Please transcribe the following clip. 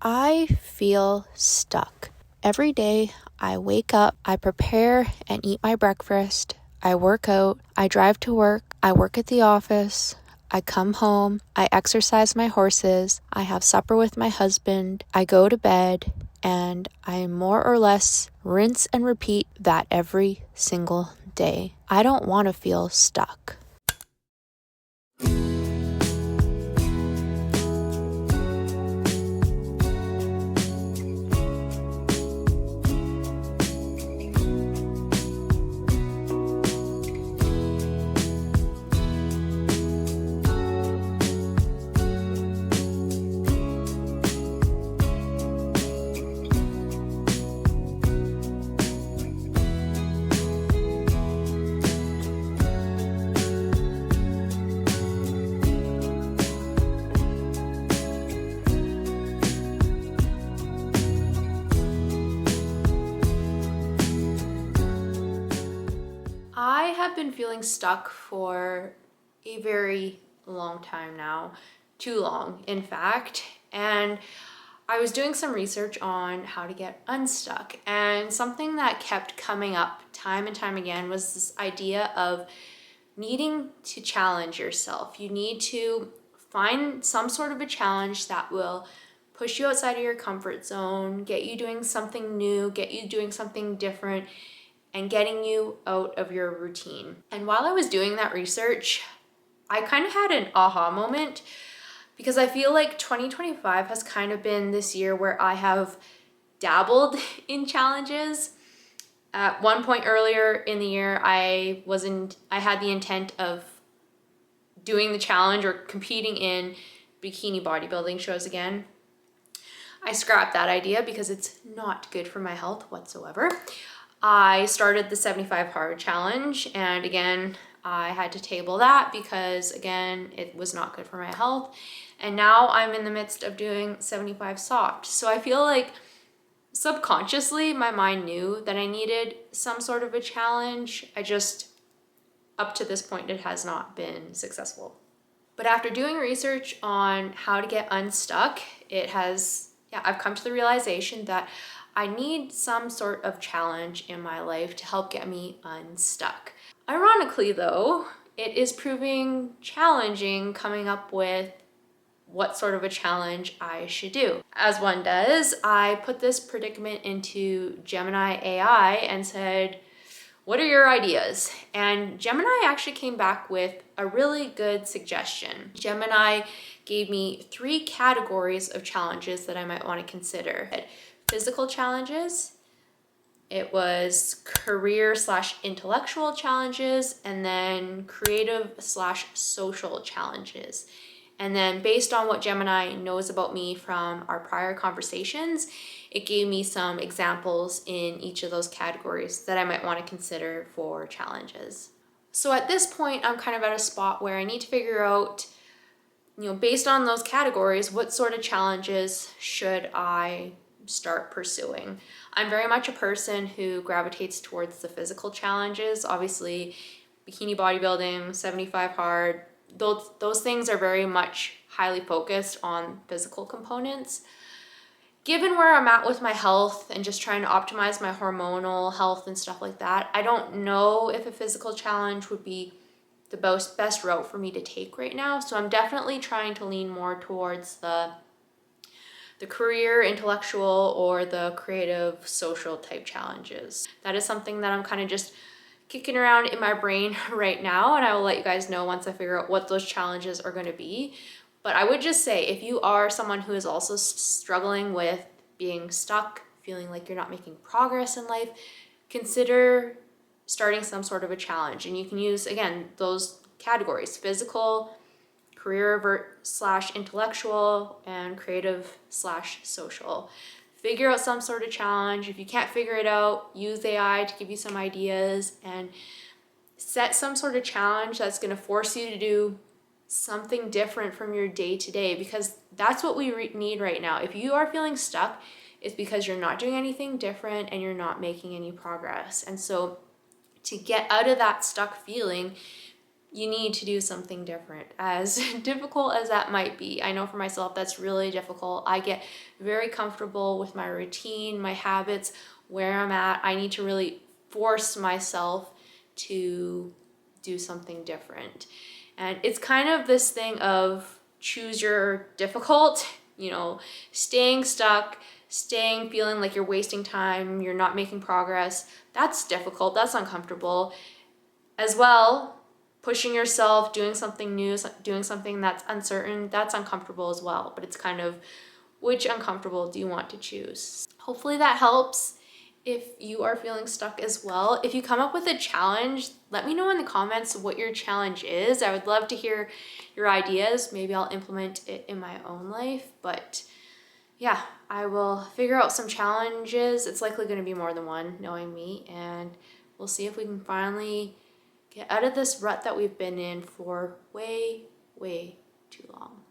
I feel stuck. Every day I wake up, I prepare and eat my breakfast, I work out, I drive to work, I work at the office, I come home, I exercise my horses, I have supper with my husband, I go to bed, and I more or less rinse and repeat that every single day. I don't want to feel stuck. I have been feeling stuck for a very long time now, too long in fact, and I was doing some research on how to get unstuck, and something that kept coming up time and time again was this idea of needing to challenge yourself. You need to find some sort of a challenge that will push you outside of your comfort zone, get you doing something new, get you doing something different, and getting you out of your routine. And while I was doing that research, I kind of had an aha moment, because I feel like 2025 has kind of been this year where I have dabbled in challenges. At one point earlier in the year, I had the intent of doing the challenge or competing in bikini bodybuilding shows again. I scrapped that idea because it's not good for my health whatsoever. I started the 75 hard challenge, and again, I had to table that because again, it was not good for my health. And now I'm in the midst of doing 75 soft. So I feel like subconsciously my mind knew that I needed some sort of a challenge. Up to this point, it has not been successful. But after doing research on how to get unstuck, I've come to the realization that I need some sort of challenge in my life to help get me unstuck. Ironically though, it is proving challenging coming up with what sort of a challenge I should do. As one does, I put this predicament into Gemini AI and said, what are your ideas? And Gemini actually came back with a really good suggestion. Gemini gave me 3 categories of challenges that I might want to consider. Physical challenges, it was career/intellectual challenges, and then creative/social challenges. And then based on what Gemini knows about me from our prior conversations, it gave me some examples in each of those categories that I might want to consider for challenges. So at this point, I'm kind of at a spot where I need to figure out, based on those categories, what sort of challenges should I start pursuing. I'm very much a person who gravitates towards the physical challenges. Obviously, bikini bodybuilding, 75 hard, those things are very much highly focused on physical components. Given where I'm at with my health and just trying to optimize my hormonal health and stuff like that, I don't know if a physical challenge would be the best route for me to take right now. So I'm definitely trying to lean more towards the career, intellectual, or the creative, social type challenges. That is something that I'm kind of just kicking around in my brain right now, and I will let you guys know once I figure out what those challenges are going to be. But I would just say, if you are someone who is also struggling with being stuck, feeling like you're not making progress in life, consider starting some sort of a challenge. And you can use, again, those categories: physical, career/intellectual, and creative/social. Figure out some sort of challenge. If you can't figure it out, use AI to give you some ideas, and set some sort of challenge that's going to force you to do something different from your day-to-day, because that's what we need right now. If you are feeling stuck, it's because you're not doing anything different and you're not making any progress. And so to get out of that stuck feeling, you need to do something different, as difficult as that might be. I know for myself that's really difficult. I get very comfortable with my routine, my habits, where I'm at. I need to really force myself to do something different. And it's kind of this thing of choose your difficult, staying stuck, feeling like you're wasting time, you're not making progress. That's difficult, that's uncomfortable. As well, pushing yourself, doing something new, doing something that's uncertain, that's uncomfortable as well. But it's kind of, which uncomfortable do you want to choose? Hopefully that helps if you are feeling stuck as well. If you come up with a challenge, let me know in the comments what your challenge is. I would love to hear your ideas. Maybe I'll implement it in my own life. But yeah, I will figure out some challenges. It's likely going to be more than one, knowing me. And we'll see if we can finally get out of this rut that we've been in for way, way too long.